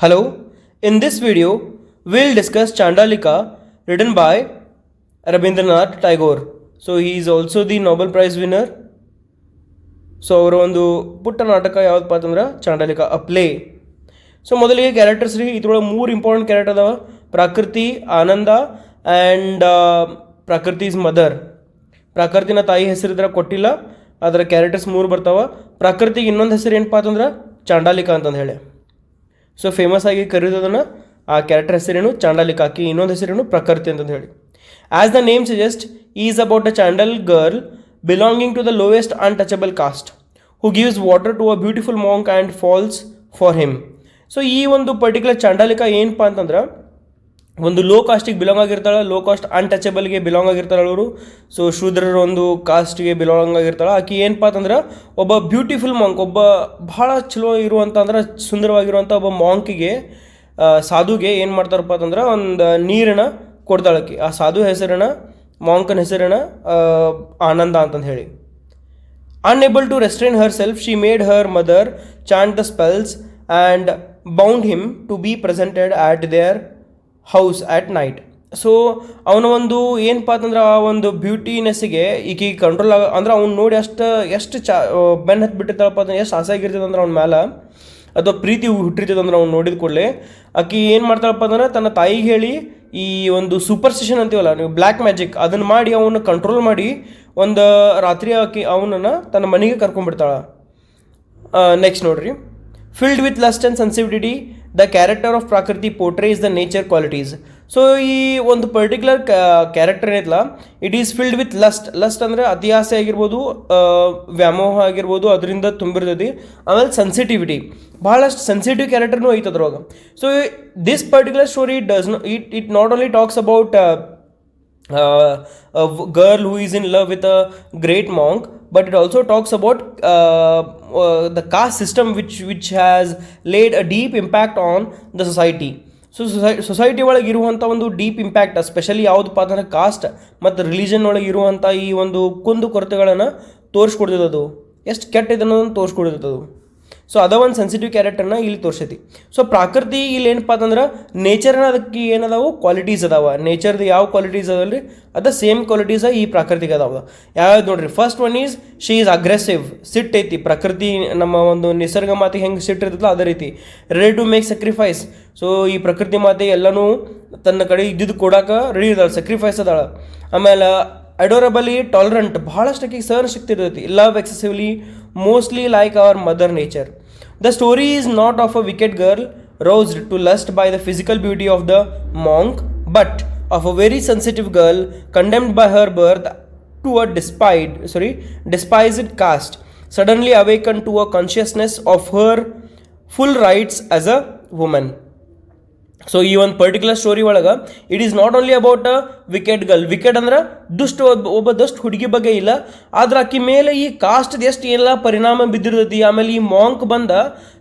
Hello, in this video, we'll discuss Chandalika written by Rabindranath Tagore. So, he is also the Nobel Prize winner. So ಅವರ ಒಂದು ಪುಟ್ಟ ನಾಟಕ ಯಾವ್ದಪ್ಪ ಅಂತಂದ್ರೆ ಚಾಂಡಲಿಕ a play. So ಮೊದಲಿಗೆ characters ರೀ, ಇದ್ರೊಳಗೆ 3 ಇಂಪಾರ್ಟೆಂಟ್ ಕ್ಯಾರೆಕ್ಟರ್ ಅದಾವ: ಪ್ರಕೃತಿ, ಆನಂದ ಆ್ಯಂಡ್ ಪ್ರಕೃತಿ ಇಸ್ ಮದರ್. ಪ್ರಕೃತಿನ ತಾಯಿ ಹೆಸರಿದ್ರೆ ಕೊಟ್ಟಿಲ್ಲ, ಅದರ ಕ್ಯಾರೆಕ್ಟರ್ಸ್ 3 ಬರ್ತಾವ. ಪ್ರಕೃತಿಗೆ ಇನ್ನೊಂದು ಹೆಸರು ಏನಪ್ಪ ಅಂತಂದ್ರೆ ಚಾಂಡಾಲಿಕ ಅಂತಂದು ಹೇಳಿ. ಸೊ ಫೇಮಸ್ ಆಗಿ ಕರೆಯೋದನ್ನು ಆ ಕ್ಯಾರೆಕ್ಟರ್ ಹೆಸರೇನು ಚಾಂಡಾಲಿಕ, ಆಕಿ ಇನ್ನೊಂದು ಹೆಸರೇನು ಪ್ರಕೃತಿ ಅಂತಂದು ಹೇಳಿ. As the name suggest, is about a chandal girl belonging to the lowest untouchable caste who gives water to a beautiful monk and falls for him. So ಈ ಒಂದು ಪರ್ಟಿಕ್ಯುಲರ್ ಚಾಂಡಾಲಿಕ ಏನಪ್ಪ ಅಂತಂದ್ರೆ ಒಂದು ಲೋ ಕಾಸ್ಟಿಗೆ ಬಿಲಾಂಗ್ ಆಗಿರ್ತಾಳೆ, ಲೋ ಕಾಸ್ಟ್ ಅನ್ಟಚಬಲ್ಗೆ belong ಆಗಿರ್ತಾಳೆ ಅವರು. ಸೊ ಶೂದ್ರರ ಒಂದು ಕಾಸ್ಟ್ಗೆ ಬಿಲಾಂಗ್ ಆಗಿರ್ತಾಳೆ ಆಕೆ. ಏನಪ್ಪ ಅಂತಂದ್ರೆ ಒಬ್ಬ ಬ್ಯೂಟಿಫುಲ್ ಮಾಂಕ್, ಒಬ್ಬ ಭಾಳ ಚಲೋ ಇರುವಂಥ ಅಂದ್ರೆ ಸುಂದರವಾಗಿರುವಂಥ ಒಬ್ಬ ಮಾಂಕಿಗೆ, ಸಾಧುಗೆ ಏನು ಮಾಡ್ತಾರಪ್ಪ ಅಂತಂದ್ರೆ ಒಂದು ನೀರನ್ನು ಕೊಡ್ತಾಳಕ್ಕೆ. ಆ ಸಾಧು ಹೆಸರನ್ನ, ಮಾಂಕನ ಹೆಸರನ್ನ ಆನಂದ ಅಂತಂದು ಹೇಳಿ. Unable to restrain herself, she made her mother chant the spells and bound him to be presented at their house at night. So ಅವನ ಒಂದು ಏನಪ್ಪ ಅಂತಂದ್ರೆ ಆ ಒಂದು ಬ್ಯೂಟಿನೆಸ್ಸಿಗೆ ಈಕೆ ಕಂಟ್ರೋಲ್ ಅಂದ್ರೆ ಅವ್ನು ನೋಡಿ ಎಷ್ಟು ಬೆನ್ನು ಹತ್ತು ಬಿಟ್ಟಿರ್ತಾಳಪ್ಪ ಅಂದ್ರೆ ಎಷ್ಟು ಆಸೆ ಆಗಿರ್ತದೆ ಅಂದ್ರೆ ಅವ್ನ ಮೇಲೆ, ಅಥವಾ ಪ್ರೀತಿ ಹುಟ್ಟಿರ್ತದೆ ಅಂದ್ರೆ ಅವ್ನು ನೋಡಿದ ಕೂಡಲೇ ಆಕೆ ಏನು ಮಾಡ್ತಾಳಪ್ಪ ಅಂದ್ರೆ ತನ್ನ ತಾಯಿಗೆ ಹೇಳಿ ಈ ಒಂದು ಸೂಪರ್ಸ್ಟಿಷನ್ ಅಂತೀವಲ್ಲ ನೀವು, ಬ್ಲ್ಯಾಕ್ ಮ್ಯಾಜಿಕ್, ಅದನ್ನು ಮಾಡಿ ಅವನ್ನ ಕಂಟ್ರೋಲ್ ಮಾಡಿ ಒಂದು ರಾತ್ರಿ ಆಕಿ ಅವನನ್ನು ತನ್ನ ಮನೆಗೆ ಕರ್ಕೊಂಡ್ಬಿಡ್ತಾಳೆ. ನೆಕ್ಸ್ಟ್ ನೋಡ್ರಿ, filled with lust and sensitivity, the character of ಪ್ರಕೃತಿ ಪೋರ್ಟ್ರೇಸ್ ದ ನೇಚರ್ ಕ್ವಾಲಿಟೀಸ್. ಸೊ ಈ ಒಂದು ಪರ್ಟಿಕ್ಯುಲರ್ ಕ್ಯಾರೆಕ್ಟರ್ ಏನೈತಲ್ಲ, it is filled with lust ಅಂದರೆ ಅತಿಯಾಸೆ ಆಗಿರ್ಬೋದು, ವ್ಯಾಮೋಹ ಆಗಿರ್ಬೋದು, ಅದರಿಂದ ತುಂಬಿರ್ತೈತಿ. ಆಮೇಲೆ ಸೆನ್ಸಿಟಿವಿಟಿ, ಭಾಳಷ್ಟು ಸೆನ್ಸಿಟಿವ್ ಕ್ಯಾರೆಕ್ಟರ್ನೂ ಐತೆ ಅದ್ರೊಳಗೆ. So this particular story it not only talks about a girl who is in love with a great monk, but it also talks about the caste system which has laid a deep impact on the society. So society ಒಳಗೆ ಇರುವಂಥ ಒಂದು deep impact, specially ಯಾವುದಪ್ಪ ಅಂತಂದ್ರೆ cost ಮತ್ತು religion ಒಳಗೆ ಇರುವಂಥ ಈ ಒಂದು ಕುಂದು ಕೊರತೆಗಳನ್ನು ತೋರಿಸ್ಕೊಡ್ತದದು, ಎಷ್ಟು ಕೆಟ್ಟ ಇದನ್ನು ತೋರಿಸ್ಕೊಡ್ತದದು. ಸೊ ಅದ ಒಂದು ಸೆನ್ಸಿಟಿವ್ ಕ್ಯಾರೆಕ್ಟರ್ನ ಇಲ್ಲಿ ತೋರಿಸೈತಿ. ಸೊ ಪ್ರಕೃತಿ ಇಲ್ಲಿ ಏನಪ್ಪ ಅಂತಂದ್ರೆ ನೇಚರ್ನ ಅದಕ್ಕೆ ಏನದಾವು ಕ್ವಾಲಿಟೀಸ್ ಅದಾವ. ನೇಚರ್ದು ಯಾವ ಕ್ವಾಲಿಟೀಸ್ ಅದಾವಲ್ರಿ ಅದ ಸೇಮ್ ಕ್ವಾಲಿಟೀಸ ಈ ಪ್ರಕೃತಿಗೆ ಅದಾವ. ಯಾವ್ದು ನೋಡ್ರಿ, first one is she is aggressive, ಸಿಟ್ ಐತಿ ಪ್ರಕೃತಿ. ನಮ್ಮ ಒಂದು ನಿಸರ್ಗ ಮಾತೆ ಹೆಂಗೆ ಸಿಟ್ಟು ಇರ್ತದಲ್ಲ ಅದೇ ರೀತಿ. Ready to make sacrifice. So ಈ ಪ್ರಕೃತಿ ಮಾತೆ ಎಲ್ಲನೂ ತನ್ನ ಕಡೆ ಇದ್ದಿದ್ದು ಕೊಡೋಕೆ ರೆಡಿ ಇದ್ದಾಳೆ, ಸ್ಯಾಕ್ರಿಫೈಸ್ ಅದಾಳ. ಆಮೇಲೆ ಅಡೋರಬಲಿ ಟಾಲರೆಂಟ್, ಭಾಳಷ್ಟಕ್ಕೆ ಸಹನ ಶಕ್ತಿ ಇರ್ತೈತಿ. Love excessively, mostly like our mother nature. The story is not of a wicked girl roused to lust by the physical beauty of the monk, but of a very sensitive girl condemned by her birth to a despised caste, suddenly awakened to a consciousness of her full rights as a woman. So ಈ ಒಂದು particular story ಒಳಗೆ it is not only about a wicked girl. Wicked ಅಂದ್ರೆ ಒಬ್ಬ ದುಷ್ಟ ಹುಡುಗಿ ಬಗ್ಗೆ ಇಲ್ಲ, ಆದ್ರೆ ಆಕಿ ಮೇಲೆ ಈ ಕಾಸ್ಟ್ದು ಎಷ್ಟು ಎಲ್ಲ ಪರಿಣಾಮ ಬಿದ್ದಿರ್ತೈತಿ. ಆಮೇಲೆ ಈ ಮಾಂಕ್ ಬಂದ,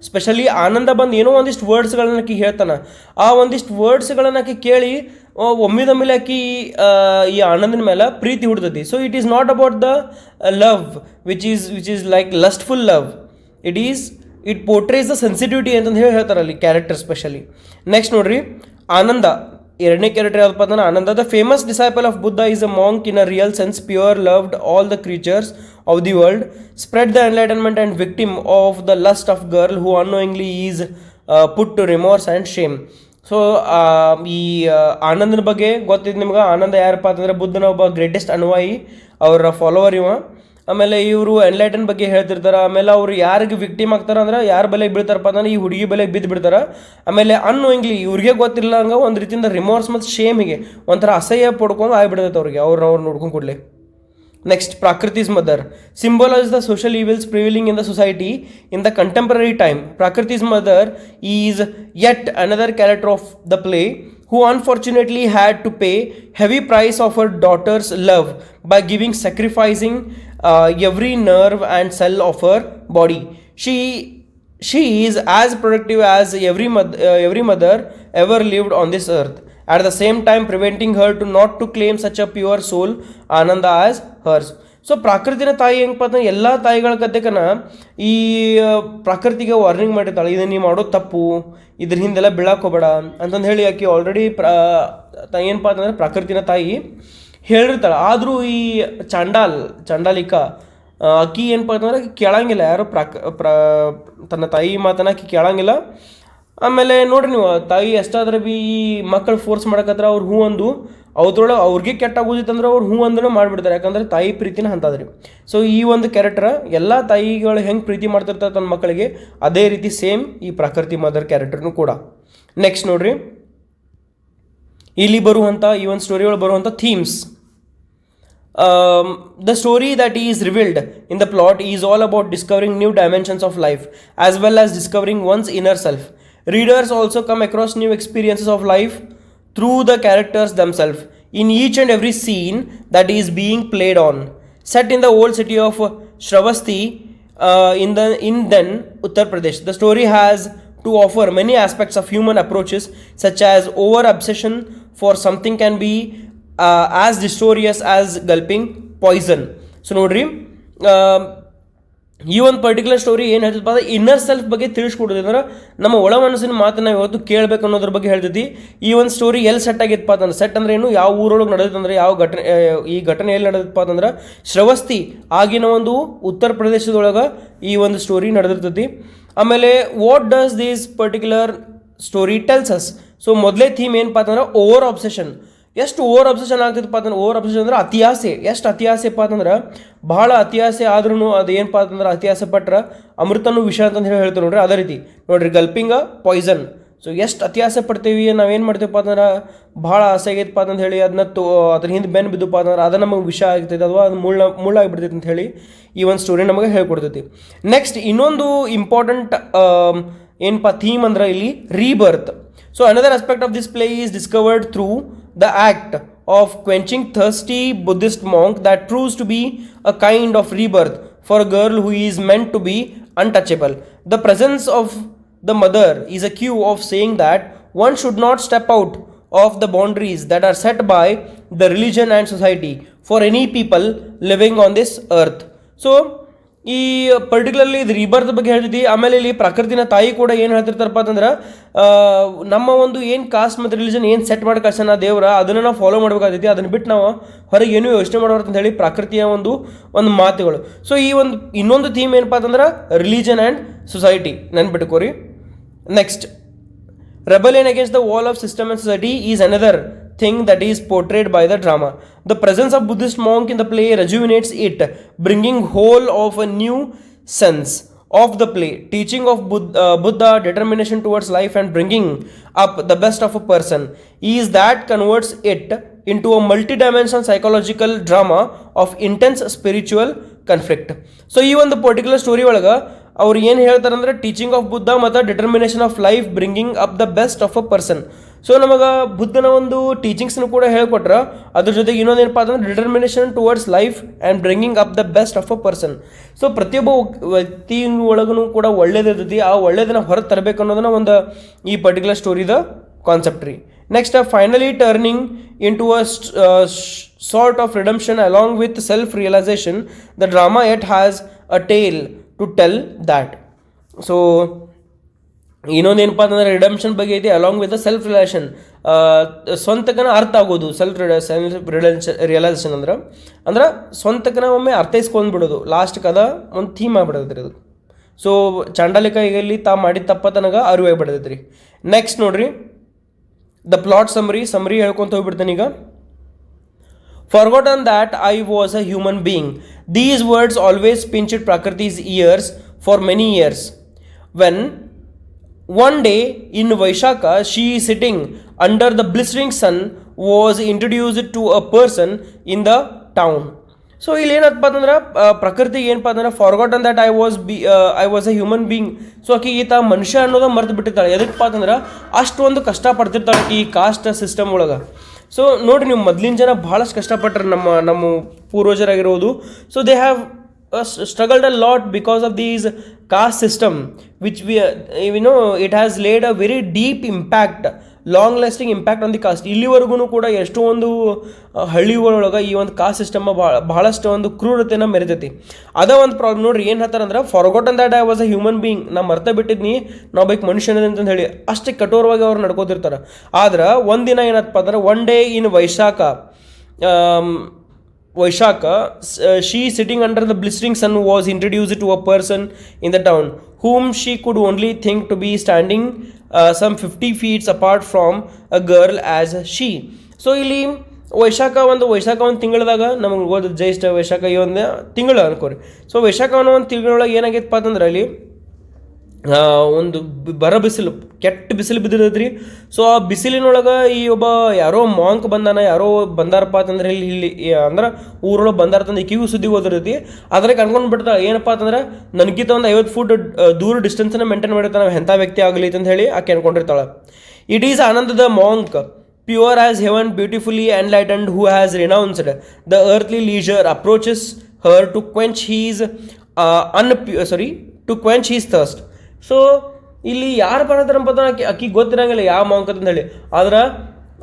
ಸ್ಪೆಷಲಿ ಆನಂದ ಬಂದು ಏನೋ ಒಂದಿಷ್ಟು ವರ್ಡ್ಸ್ಗಳನ್ನ ಆಕಿ ಹೇಳ್ತಾನೆ. ಆ ಒಂದಿಷ್ಟು ವರ್ಡ್ಸ್ಗಳನ್ನ ಆಕಿ ಕೇಳಿ ಒಮ್ಮಿದೊಮ್ಮೆಲೆ ಆಕಿ ಈ ಆನಂದನ ಮೇಲೆ ಪ್ರೀತಿ ಹುಡ್ತೈತಿ. So it is not about the love which is like lustful love. It portrays the sensitivity ಅಂತಂದು ಹೇಳ್ತಾರೆ ಅಲ್ಲಿ ಕ್ಯಾರೆಕ್ಟರ್ ಸ್ಪೆಷಲಿ. ನೆಕ್ಸ್ಟ್ ನೋಡ್ರಿ, ಆನಂದ ಎರಡನೇ ಕ್ಯಾರೆಕ್ಟರ್ ಯಾವ್ದಪ್ಪ ಅಂದ್ರೆ Ananda. The famous disciple of Buddha is a monk in a real sense, pure, loved all the creatures of the world, spread the enlightenment and victim of the lust of girl who annoyingly is put to remorse and shame. So ಈ ಆನಂದನ ಬಗ್ಗೆ ಗೊತ್ತಿದ್ದು ನಿಮ್ಗೆ. ಆನಂದ ಯಾರಪ್ಪ ಅಂತಂದ್ರೆ ಬುದ್ಧನ ಒಬ್ಬ greatest ಅನುಯಾಯಿ, ಅವರ ಫಾಲೋವರ್ ಇವ. ಆಮೇಲೆ ಇವರು ಎನ್ಲೈಟನ್ ಬಗ್ಗೆ ಹೇಳ್ತಿರ್ತಾರೆ. ಆಮೇಲೆ ಅವ್ರು ಯಾರಿಗೆ ವಿಕ್ಟಿಮ್ ಆಗ್ತಾರೆ ಅಂದ್ರೆ ಯಾರ ಬೆಲೆಗೆ ಬೀಳ್ತಾರಪ್ಪ ಅಂದ್ರೆ ಈ ಹುಡುಗಿ ಬೆಲೆಗೆ ಬಿದ್ದು ಬಿಡ್ತಾರೆ. ಆಮೇಲೆ ಅನ್ನೋಯಿಂಗ್ಲಿ ಇವ್ರಿಗೆ ಗೊತ್ತಿಲ್ಲ ಹಂಗೆ ಒಂದು ರೀತಿಯಿಂದ ರಿಮೋರ್ಸ್ ಮತ್ತು ಶೇಮಿಗೆ ಒಂಥರ ಅಸಹ್ಯ ಪಡ್ಕೊಂಡು ಆಗಿಬಿಡ್ತೈತೆ ಅವ್ರಿಗೆ, ಅವ್ರು ನೋಡ್ಕೊಂಡು ಕೂಡಲೇ. Next, Prakriti's mother symbolizes the social evils prevailing in the society in the contemporary time. Prakriti's mother is yet another character of the play who unfortunately had to pay heavy price of her daughter's love by sacrificing every nerve and cell of her body. She is as productive as every mother ever lived on this earth, at the same time preventing her to not to claim such a pure soul Ananda as hers. So ಪ್ರಕೃತಿನ ತಾಯಿ ಹೆಂಗಪ್ಪ ಅಂದ್ರೆ ಎಲ್ಲ ತಾಯಿಗಳ ಕತೆಕನ ಈ ಪ್ರಕೃತಿಗೆ warning ಮಾಡಿರ್ತಾಳೆ, ಇದನ್ನು ನೀವು ಮಾಡೋದು ತಪ್ಪು, ಇದ್ರ ಹಿಂದೆಲ್ಲ ಬೀಳಕ್ಕೆ ಹೋಗಬೇಡ ಅಂತಂದು ಹೇಳಿ ಆಕೆ ಆಲ್ರೆಡಿ ಏನಪ್ಪ ಅಂತಂದ್ರೆ ಪ್ರಕೃತಿನ ತಾಯಿ ಹೇಳಿರ್ತಾಳೆ. ಆದರೂ ಈ ಚಾಂಡಾಲಿಕ ಅಕ್ಕಿ ಏನಪ್ಪ ಅಂತಂದ್ರೆ ಕೇಳಂಗಿಲ್ಲ, ಯಾರು ತನ್ನ ತಾಯಿ ಮಾತನ್ನ ಅಕ್ಕಿ ಕೇಳಂಗಿಲ್ಲ. ಆಮೇಲೆ ನೋಡ್ರಿ ನೀವು, ತಾಯಿ ಎಷ್ಟಾದ್ರೆ ಭೀ ಈ ಮಕ್ಕಳು ಫೋರ್ಸ್ ಮಾಡಕತ್ರ ಅವ್ರು ಹೂ ಅಂದು ಅವ್ರೊಳಗೆ ಅವ್ರಿಗೆ ಕೆಟ್ಟಾಗೋದಿತ್ತಂದ್ರೆ ಅವ್ರು ಹೂ ಅಂದೂ ಮಾಡಿಬಿಡ್ತಾರೆ, ಯಾಕಂದ್ರೆ ತಾಯಿ ಪ್ರೀತಿನ ಅಂತದ್ರಿ. ಸೊ ಈ ಒಂದು ಕ್ಯಾರೆಕ್ಟರ್ ಎಲ್ಲ ತಾಯಿಗಳು ಹೆಂಗೆ ಪ್ರೀತಿ ಮಾಡ್ತಿರ್ತಾರೆ ತನ್ನ ಮಕ್ಕಳಿಗೆ, ಅದೇ ರೀತಿ ಸೇಮ್ ಈ ಪ್ರಕೃತಿ ಮದರ್ ಕ್ಯಾರೆಕ್ಟರ್ನು ಕೂಡ. ನೆಕ್ಸ್ಟ್ ನೋಡ್ರಿ, ಇಲ್ಲಿ ಬರುವಂಥ ಈ ಒಂದು ಸ್ಟೋರಿ ಒಳಗೆ ಬರುವಂಥ themes. The story that is revealed in the plot is all about discovering new dimensions of life as well as discovering one's inner self. Readers also come across new experiences of life through the characters themselves in each and every scene that is being played on. Set in the old city of Shravasti in then Uttar Pradesh, the story has to offer many aspects of human approaches such as over obsession for something can be as distorious as gulping poison. So ನೋಡ್ರಿ, ಈ ಒಂದು particular story ಏನು ಹೇಳ್ತೈತಪ್ಪ ಅಂದ್ರೆ inner self ಬಗ್ಗೆ ತಿಳಿಸ್ಕೊಡೋದು, ಅಂದ್ರೆ ನಮ್ಮ ಒಳ ಮನಸ್ಸಿನ ಮಾತನ್ನ ಇವತ್ತು ಕೇಳಬೇಕು ಅನ್ನೋದ್ರ ಬಗ್ಗೆ ಹೇಳ್ತೈತಿ. ಈ ಒಂದು ಸ್ಟೋರಿ ಎಲ್ಲಿ ಸೆಟ್ ಆಗಿತ್ತಪ್ಪ ಅಂತಂದ್ರೆ, ಸೆಟ್ ಅಂದ್ರೆ ಏನು, ಯಾವ ಊರೊಳಗೆ ನಡೆದೈತಂದ್ರೆ, ಯಾವ ಘಟನೆ, ಈ ಘಟನೆ ಎಲ್ಲಿ ನಡೆದಪ್ಪ ಅಂತಂದ್ರೆ ಶ್ರವಸ್ತಿ ಆಗಿನ ಒಂದು ಉತ್ತರ ಪ್ರದೇಶದೊಳಗೆ ಈ ಒಂದು ಸ್ಟೋರಿ ನಡೆದಿರ್ತೈತಿ. ಆಮೇಲೆ what does this particular story tells us. So ಮೊದಲೇ ಥೀಮ್ ಏನಪ್ಪ ಅಂತಂದ್ರೆ ಓವರ್ ಆಬ್ಸೆಷನ್. ಎಷ್ಟು ಓವರ್ ಅಬ್ಸೆಷನ್ ಆಗ್ತೈತಪ್ಪ ಅಂತಂದ್ರೆ, ಓವರ್ ಅಬ್ಸೆಷನ್ ಅಂದ್ರೆ ಅತಿಯಾಸೆ. ಎಷ್ಟು ಅತಿಯಾಸೆಪ್ಪ ಅಂತಂದ್ರೆ, ಭಾಳ ಅತಿಯಾಸೆ ಆದ್ರೂ ಅದು ಏನಪ್ಪ ಅಂತಂದ್ರೆ, ಅತಿಯಾಸೆ ಪಟ್ರೆ ಅಮೃತನೂ ವಿಷ ಅಂತಂದು ಹೇಳ್ತಾರೆ ನೋಡ್ರಿ, ಅದೇ ರೀತಿ ನೋಡ್ರಿ, ಗಲ್ಪಿಂಗ ಪಾಯ್ಸನ್. ಸೊ ಎಷ್ಟು ಅತಿಯಾಸೆ ಪಡ್ತೀವಿ, ನಾವೇನು ಮಾಡ್ತೀವಪ್ಪ ಅಂತಂದ್ರೆ, ಭಾಳ ಆಸೆ ಆಗೈತಪ್ಪ ಅಂತಂದು ಹೇಳಿ ಅದನ್ನ ಅದ್ರ ಹಿಂದೆ ಬೆನ್ನು ಬಿದ್ದಪ್ಪ ಅಂತಂದ್ರೆ ಅದು ನಮಗೆ ವಿಷ ಆಗ್ತೈತೆ, ಅಥವಾ ಅದು ಮುಳ್ಳಾಗಿಬಿಡ್ತೈತೆ ಅಂತ ಹೇಳಿ ಈ ಒಂದು ಸ್ಟೋರಿ ನಮಗೆ ಹೇಳ್ಕೊಡ್ತೈತಿ. ನೆಕ್ಸ್ಟ್ ಇನ್ನೊಂದು ಇಂಪಾರ್ಟೆಂಟ್ ಏನಪ್ಪ ಥೀಮ್ ಅಂದ್ರೆ ಇಲ್ಲಿ rebirth. So another aspect of this play is discovered through the act of quenching thirsty Buddhist monk that proves to be a kind of rebirth for a girl who is meant to be untouchable. The presence of the mother is a cue of saying that one should not step out of the boundaries that are set by the religion and society for any people living on this earth. So ಈ particularly ಇದು rebirth ಬಗ್ಗೆ ಹೇಳ್ತಿದ್ವಿ. ಆಮೇಲೆ ಇಲ್ಲಿ ಪ್ರಕೃತಿನ ತಾಯಿ ಕೂಡ ಏನು ಹೇಳ್ತಿರ್ತಾರಪ್ಪ ಅಂತಂದ್ರೆ, ನಮ್ಮ ಒಂದು ಏನು ಕಾಸ್ಟ್ ಮತ್ತು ರಿಲಿಜನ್ ಏನು ಸೆಟ್ ಮಾಡಿ ಕಳ್ಸೋಣ ದೇವ್ರ, ಅದನ್ನು ನಾವು ಫಾಲೋ ಮಾಡಬೇಕಾಗ್ತೈತಿ, ಅದನ್ನು ಬಿಟ್ಟು ನಾವು ಹೊರಗೆ ಏನೂ ಯೋಚನೆ ಮಾಡೋರು ಅಂತ ಹೇಳಿ ಪ್ರಕೃತಿಯ ಒಂದು ಮಾತುಗಳು. ಸೊ ಈ ಒಂದು ಇನ್ನೊಂದು ಥೀಮ್ ಏನಪ್ಪ ಅಂತಂದ್ರೆ ರಿಲಿಜನ್ ಆ್ಯಂಡ್ ಸೊಸೈಟಿ, ನೆನ್ಪಿಟ್ಕೋರಿ. Next, rebellion against the wall of system and society is another thing that is portrayed by the drama. The presence of Buddhist monk in the play rejuvenates it, bringing whole of a new sense of the play, teaching of Buddha determination towards life and bringing up the best of a person is that converts it into a multi-dimensional psychological drama of intense spiritual conflict. So ಈ ಒಂದು particular story ಒಳಗೆ ಅವ್ರು ಏನು ಹೇಳ್ತಾರಂದ್ರೆ, teaching of Buddha ಮತ್ತು determination of life bringing up the best of a person. So ನಮಗೆ ಬುದ್ಧನ ಒಂದು ಟೀಚಿಂಗ್ಸ್ನು ಕೂಡ ಹೇಳ್ಕೊಟ್ರೆ, ಅದ್ರ ಜೊತೆಗೆ ಇನ್ನೊಂದೇನಪ್ಪ ಅಂತಂದ್ರೆ determination towards life and bringing up the best of a person. So ಪ್ರತಿಯೊಬ್ಬ ವ್ಯಕ್ತಿ ಒಳಗೂ ಕೂಡ ಒಳ್ಳೇದಿರ್ತೈತಿ, ಆ ಒಳ್ಳೇದನ್ನ ಹೊರಗೆ ತರಬೇಕು ಅನ್ನೋದನ್ನ ಒಂದು ಈ ಪರ್ಟಿಕ್ಯುಲರ್ ಸ್ಟೋರಿದ ಕಾನ್ಸೆಪ್ಟ್ ರೀ. Next, finally turning into a sort of redemption along with self-realization, the drama yet has a tale to tell that. So ಇನ್ನೊಂದೇನಪ್ಪ ಅಂತಂದ್ರೆ ರಿಡಮ್ಷನ್ ಬಗ್ಗೆ ಐತಿ, along with the self relation, ಸ್ವಂತಕನ ಅರ್ಥ ಆಗೋದು. ಸೆಲ್ಫ್ ರಿಯಲೈಸೇಷನ್ ಅಂದ್ರೆ ಸ್ವಂತಕನ ಒಮ್ಮೆ ಅರ್ಥೈಸ್ಕೊಂಡ್ಬಿಡೋದು, ಲಾಸ್ಟ್ಗೆ ಅದ ಒಂದು ಥೀಮ್ ಆಗಿಬಿಡೋದ್ರಿ ಅದು. ಸೊ ಚಾಂಡಾಲಿಕ ಇಲ್ಲಿ ತಾ ಮಾಡಿದ ತಪ್ಪ ತನಗೆ ಅರಿವಾಗ್ಬಿಡತೈತೆ ರೀ. ನೆಕ್ಸ್ಟ್ ನೋಡ್ರಿ, ದ ಪ್ಲಾಟ್ ಸಮ್ರಿ ಹೇಳ್ಕೊಂತ ಹೋಗ್ಬಿಡ್ತೇನೆ ಈಗ. Forgotten that I was a human being. These words always pinched Prakriti's ears for many years. When one day in Vaishaka, she sitting under the blistering sun was introduced to a person in the town. So ಇಲ್ಲಿ ಏನಪ್ಪ ಅಂತಂದ್ರೆ, ಪ್ರಕೃತಿಗೆ ಏನಪ್ಪ ಅಂತಂದ್ರೆ forgotten that I was A human being. So ಆಕೆ ಈತ ಮನುಷ್ಯ ಅನ್ನೋದು ಮರೆತು ಬಿಟ್ಟಿರ್ತಾಳೆ. ಎದಕ್ಕಪ್ಪ ಅಂತಂದ್ರೆ ಅಷ್ಟೊಂದು ಕಷ್ಟಪಡ್ತಿರ್ತಾಳೆ ಈ ಕಾಸ್ಟ್ ಸಿಸ್ಟಮ್ ಒಳಗೆ. ಸೊ ನೋಡಿರಿ, ನೀವು ಮೊದಲಿನ ಜನ ಭಾಳಷ್ಟು ಕಷ್ಟಪಟ್ಟರೆ ನಮ್ಮ ಪೂರ್ವಜರಾಗಿರೋದು. So they have struggled a lot because of these caste system which we it has laid a very deep impact long lasting impact on the cost. ಇಲ್ಲಿವರೆಗೂ ಕೂಡ ಎಷ್ಟೋ ಒಂದು ಹಳ್ಳಿಗಳೊಳಗೆ ಈ ಒಂದು ಕಾಸ್ಟ್ ಸಿಸ್ಟಮ್ ಬಹಳಷ್ಟು ಒಂದು ಕ್ರೂರತೆನ ಮೆರೆತೈತಿ. ಅದ ಒಂದು ಪ್ರಾಬ್ಲಮ್ ನೋಡ್ರಿ. ಏನು ಹೇಳ್ತಾರಂದ್ರೆ, forgotten that I was a human being, ನಾ ಮರ್ತ ಬಿಟ್ಟಿದ್ನಿ ನಾವು ಬೈಕ್ ಮನುಷ್ಯನ ಅಂತ ಹೇಳಿ. ಅಷ್ಟೇ ಕಠೋರವಾಗಿ ಅವ್ರು ನಡ್ಕೋತಿರ್ತಾರೆ. ಆದ್ರೆ ಒಂದಿನ ಏನಪ್ಪ ಅಂದ್ರೆ, one day in Vaishaka, she sitting under the blistering sun was introduced to a person in the town whom she could only think to be standing some 50 feet apart from a girl as she. So ಇಲ್ಲಿ ವೈಶಾಖ ಒಂದು ತಿಂಗಳದಾಗ ನಮಗೆ ಓದ ಜ್ಯೇಷ್ಠ ವೈಶಾಖ ಈ ಒಂದು ತಿಂಗಳು ಅನ್ಕೋರಿ. So Vaishakha ಅನ್ನೋ ಒಂದು ತಿಂಗಳೊಳಗೆ ಏನಾಗೈತಪ್ಪ ಅಂತಂದ್ರೆ, ಅಲ್ಲಿ ಒಂದು ಬಿಸಿಲು, ಕೆಟ್ಟ ಬಿಸಿಲು ಬಿದ್ದಿರತ್ರಿ. ಸೊ ಆ ಬಿಸಿಲಿನೊಳಗೆ ಈ ಒಬ್ಬ ಯಾರೋ ಮಾಂಕ್ ಯಾರೋ ಬಂದಾರಪ್ಪ ಅಂತಂದ್ರೆ, ಇಲ್ಲಿ ಅಂದ್ರೆ ಊರೊಳಗೆ ಬಂದಾರತಂದ್ರೆ ಈಕಿಗೂ ಸುದ್ದಿ ಓದಿರತಿ. ಅದ್ರಾಗ ಕನ್ಕೊಂಡು ಬಿಡ್ತಾಳೆ, ಏನಪ್ಪ ಅಂತಂದ್ರೆ ನನಗಿಂತ ಒಂದು 50 ಫೂಟ್ ದೂರ ಡಿಸ್ಟೆನ್ಸನ್ನ ಮೇಂಟೈನ್ ಮಾಡಿರ್ತಾನೆ ನಾವು, ಎಂಥ ವ್ಯಕ್ತಿ ಆಗಲಿ ಅಂತ ಹೇಳಿ ಆಕೆ ಅನ್ಕೊಂಡಿರ್ತಾಳೆ. ಇಟ್ ಈಸ್ ಆನಂದದ monk, pure as heaven, beautifully enlightened, who has renounced the earthly leisure, approaches her to quench his thirst. So ಇಲ್ಲಿ ಯಾರು ಬರತ್ತಾರಪ್ಪ ಅಂದ್ರೆ ಅಕ್ಕಿ ಗೊತ್ತಿರಂಗಿಲ್ಲ ಯಾವ ಮಾಂಕ್ ಅಂತ ಹೇಳಿ. ಆದ್ರೆ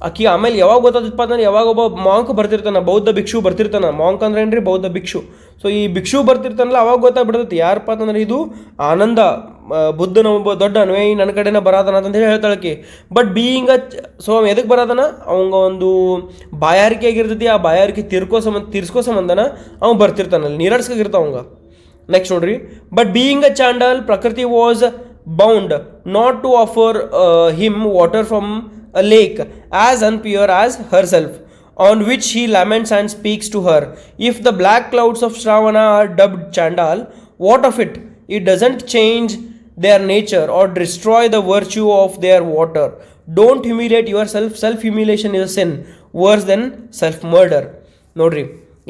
ಅಕ್ಕಿ ಆಮೇಲೆ ಯಾವಾಗ ಗೊತ್ತಾದಪ್ಪ ಅಂತಂದ್ರೆ, ಯಾವಾಗ ಒಬ್ಬ ಮಾಂಕ್ ಬರ್ತಿರ್ತಾನೆ, ಬೌದ್ಧ ಭಿಕ್ಷು ಬರ್ತಿರ್ತಾನೆ. ಮಾಂಕ್ ಅಂದ್ರೆ ಏನ್ರಿ, ಬೌದ್ಧ ಭಿಕ್ಷು. ಸೊ ಈ ಭಿಕ್ಷು ಬರ್ತಿರ್ತಾನಲ್ಲ, ಅವಾಗ ಗೊತ್ತಾಗ್ಬಿಡ್ತೈತಿ ಯಾರಪ್ಪ ಅಂತಂದ್ರೆ ಇದು ಆನಂದ, ಬುದ್ಧನ ಒಬ್ಬ ದೊಡ್ಡ ಅನ್ವಯಿ ನನ್ನ ಕಡೆನ ಬರಾದನ ಅಂತ ಹೇಳಿ ಹೇಳ್ತಾಳಕಿ. ಬಟ್ ಬೀಯಿಂಗ್ ಸೊ ಎದಕ್ಕೆ ಬರಾದನ, ಅವಂಗ ಒಂದು ಬಾಯಾರಿಕೆ ಆಗಿರ್ತೈತಿ. ಆ ಬಾಯಾರಿಕೆ ತೀರ್ಸ್ಕೋ ಸಂಬಂಧನ ಅವ್ನು ಬರ್ತಿರ್ತಾನಲ್ಲಿ, ನೀರಾಡ್ಸ್ಕಾಗಿರ್ತಾವ ಅವಂಗ. ನೆಕ್ಸ್ಟ್ ನೋಡ್ರಿ, but being a chandal, Prakriti was bound not to offer him water from a lake as unpure as herself, on which he laments and speaks to her. If the black clouds of Shravana are dubbed Chandal, what of it? It doesn't change their nature or destroy the virtue of their water. Don't humiliate yourself. Self-humiliation is a sin worse than self-murder. ನೋಡ್ರಿ,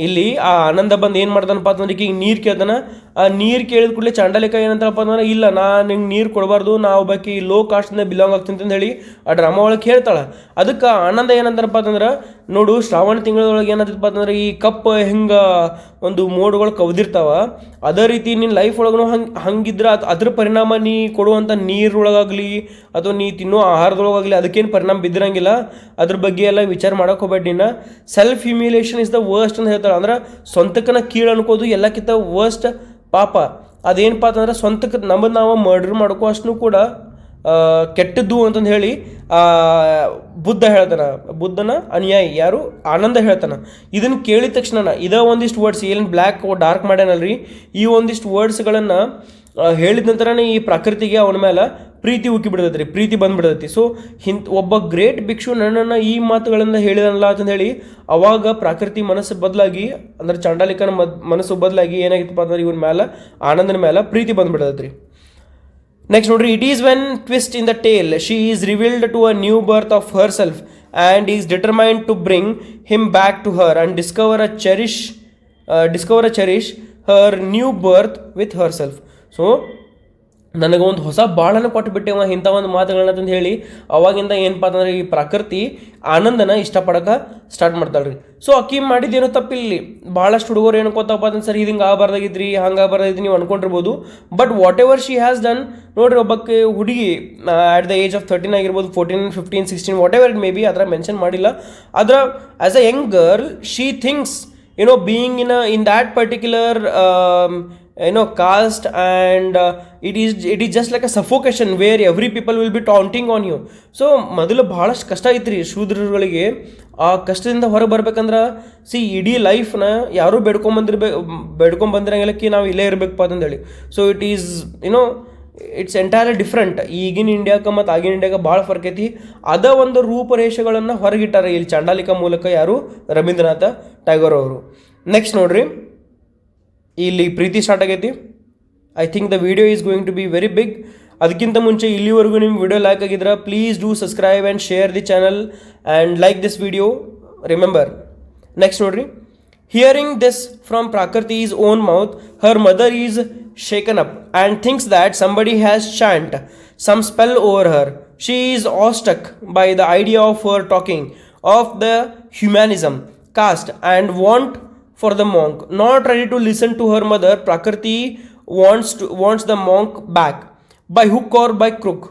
ಇಲ್ಲಿ ಆ ಆನಂದ ಬಂದು ಏನು ಮಾಡ್ತಾನಪ್ಪ ಅಂತಂದ್ರೆ, ಈಗ ನೀರು ಕೇಳ್ತಾನ. ಆ ನೀರು ಕೇಳಿದ ಕೂಡಲೇ ಚಾಂಡಲಿಕ ಏನಂತಪ್ಪ ಅಂತಂದ್ರೆ, ಇಲ್ಲ ನಾ ನಿಂಗೆ ನೀರು ಕೊಡಬಾರ್ದು, ನಾ ಒಬ್ಬಾಕಿ ಲೋ ಕಾಸ್ಟ್ನ ಬಿಲಾಂಗ್ ಆಗ್ತೀನಿ ಅಂತ ಹೇಳಿ ಆ ಡ್ರಾಮಾ ಒಳಗೆ ಹೇಳ್ತಾಳೆ. ಅದಕ್ಕೆ ಆನಂದ ಏನಂತಾರಪ್ಪ ಅಂತಂದ್ರೆ, ನೋಡು ಶ್ರಾವಣ ತಿಂಗಳೊಳಗೆ ಏನಾಗ್ತದಪ್ಪ ಅಂತಂದ್ರೆ, ಈ ಕಪ್ ಹಿಂಗೆ ಒಂದು ಮೋಡ್ಗಳು ಕವ್ದಿರ್ತಾವ, ಅದೇ ರೀತಿ ನಿನ್ನ ಲೈಫ್ ಒಳಗೂ ಹಂಗಿದ್ರೆ ಅದ್ರ ಪರಿಣಾಮ ನೀ ಕೊಡುವಂಥ ನೀರೊಳಗಾಗಲಿ ಅಥವಾ ನೀ ತಿನ್ನೋ ಆಹಾರದೊಳಗಾಗಲಿ ಅದಕ್ಕೇನು ಪರಿಣಾಮ ಬಿದ್ದಿರಂಗಿಲ್ಲ. ಅದ್ರ ಬಗ್ಗೆ ಎಲ್ಲ ವಿಚಾರ ಮಾಡೋಕೆ ಹೋಗ್ಬೇಡಿ. ನಿನ್ನ self humiliation is the worst ಅಂತ ಹೇಳ್ತಾಳೆ. ಅಂದ್ರೆ ಸ್ವಂತಕ್ಕನ ಕೀಳು ಅನ್ಕೋದು ಎಲ್ಲಕ್ಕಿಂತ ವರ್ಸ್ಟ್ ಪಾಪ. ಅದೇನಪ್ಪ ಅಂತಂದ್ರೆ, ಸ್ವಂತಕ್ಕೆ ನಮ್ಮದು ನಾವು ಮರ್ಡರ್ ಮಾಡ್ಕೋ ಅಷ್ಟು ಕೂಡ ಕೆಟ್ಟದ್ದು ಅಂತಂದು ಹೇಳಿ ಬುದ್ಧನ ಅನ್ಯಾಯಿ ಯಾರು, ಆನಂದ ಹೇಳ್ತಾನೆ. ಇದನ್ನು ಕೇಳಿದ ತಕ್ಷಣ ಇದೇ ಒಂದಿಷ್ಟು ವರ್ಡ್ಸ್ ಏನು ಬ್ಲ್ಯಾಕ್ ಡಾರ್ಕ್ ಮಾಡ್ಯಾನಲ್ರಿ, ಈ ಒಂದಿಷ್ಟು ವರ್ಡ್ಸ್ಗಳನ್ನು ಹೇಳಿದ ನಂತರನೇ ಈ ಪ್ರಕೃತಿಗೆ ಅವನ ಮೇಲೆ ಪ್ರೀತಿ ಉಕ್ಕಿ ಬಿಡ್ತೈತಿ, ಪ್ರೀತಿ ಬಂದ್ಬಿಡ್ತೈತಿ. ಸೊ ಒಬ್ಬ ಗ್ರೇಟ್ ಭಿಕ್ಷು ನನ್ನನ್ನು ಈ ಮಾತುಗಳಿಂದ ಹೇಳಿದನಲ್ಲ ಅಂತ ಹೇಳಿ ಅವಾಗ ಪ್ರಕೃತಿ ಮನಸ್ಸು ಬದಲಾಗಿ, ಅಂದ್ರೆ ಚಾಂಡಾಲಿಕನ ಮನಸ್ಸು ಬದಲಾಗಿ ಏನಾಗಿತ್ತಪ್ಪ ಅಂದ್ರೆ, ಇವನ ಮೇಲೆ ಆನಂದನ ಮೇಲೆ ಪ್ರೀತಿ ಬಂದ್ಬಿಡ್ತೈತಿ. ನೆಕ್ಸ್ಟ್ ನೋಡ್ರಿ, it is when twist in the tale she is revealed to a new birth of herself and is determined to bring him back to her and discover a cherish her new birth with herself. So ನನಗೊಂದು ಹೊಸ ಬಾಳನ್ನು ಕೊಟ್ಟುಬಿಟ್ಟೆವ ಇಂಥ ಒಂದು ಮಾತುಗಳನ್ನ ಅಂತ ಹೇಳಿ ಅವಾಗಿಂದ ಏನಪ್ಪ ಅಂತಂದ್ರೆ, ಈ ಪ್ರಕೃತಿ ಆನಂದನ ಇಷ್ಟಪಡೋಕೆ ಸ್ಟಾರ್ಟ್ ಮಾಡ್ತಾಳೆ ರೀ. ಸೊ ಅಕ್ಕಿ ಮಾಡಿದ್ದೇನೋ ತಪ್ಪಿಲ್ಲಿ. ಭಾಳಷ್ಟು ಹುಡುಗರು ಏನಕ್ಕೋತಪ್ಪ ಅಂತಂದ್ರೆ, ಸರ್ ಹಿಂಗೆ ಆಗಬಾರ್ದಾಗಿದ್ರಿ, ಹಂಗಾಗಬಾರ್ದಾಗಿದ್ರಿ ನೀವು ಅನ್ಕೊಂಡಿರ್ಬೋದು. But whatever she has done, ನೋಡ್ರಿ ಒಬ್ಬಕ್ಕೆ ಹುಡುಗಿ ಅಟ್ ದ ಏಜ್ ಆಫ್ 13 ಆಗಿರ್ಬೋದು, 14, 15, 16 what ever it may be, ಅದರ ಮೆನ್ಷನ್ ಮಾಡಿಲ್ಲ. ಅದರ as a young girl she thinks being in that particular caste, and it is just like a suffocation where every people will be taunting on you. So ಮೊದಲು ಭಾಳಷ್ಟು ಕಷ್ಟ ಐತ್ರಿ ಶೂದ್ರಗಳಿಗೆ. ಆ ಕಷ್ಟದಿಂದ ಹೊರಗೆ ಬರ್ಬೇಕಂದ್ರೆ ಇಡೀ ಲೈಫ್ನ ಯಾರೂ ಬೆಡ್ಕೊಂಬಂದಿರಂಗಿಲ್ಲಕ್ಕೆ ನಾವು ಇಲ್ಲೇ ಇರಬೇಕಪ್ಪ ಅಂತಂದೇಳಿ. So it's entirely different. ಈಗಿನ ಇಂಡಿಯಾಕ್ಕೆ ಮತ್ತು ಆಗಿನ ಇಂಡಿಯಾಗೆ ಭಾಳ ಫರ್ಕ್ ಐತಿ. ಅದ ಒಂದು ರೂಪರೇಷೆಗಳನ್ನು ಹೊರಗಿಟ್ಟಾರೆ ಇಲ್ಲಿ ಚಾಂಡಾಲಿಕ ಮೂಲಕ ಯಾರು, ರವೀಂದ್ರನಾಥ ಟ್ಯಾಗೋರ್ ಅವರು. ನೆಕ್ಸ್ಟ್ ನೋಡ್ರಿ, ಇಲ್ಲಿ ಪ್ರೀತಿ ಸ್ಟಾರ್ಟ್ ಆಗೈತಿ. I think the video is going to be very big. ಅದಕ್ಕಿಂತ ಮುಂಚೆ ಇಲ್ಲಿವರೆಗೂ ನಿಮ್ಮ ವಿಡಿಯೋ ಲೈಕ್ ಆಗಿದ್ರೆ please do subscribe and share the channel and like this video, remember. Next ನೋಡ್ರಿ, hearing this from Prakriti's own mouth, her mother is shaken up and thinks that somebody has chant some spell over her. She is awestruck by the idea of her talking of the humanism, caste and want for the monk. Not ready to listen to her mother, Prakriti wants the monk back by hook or by crook.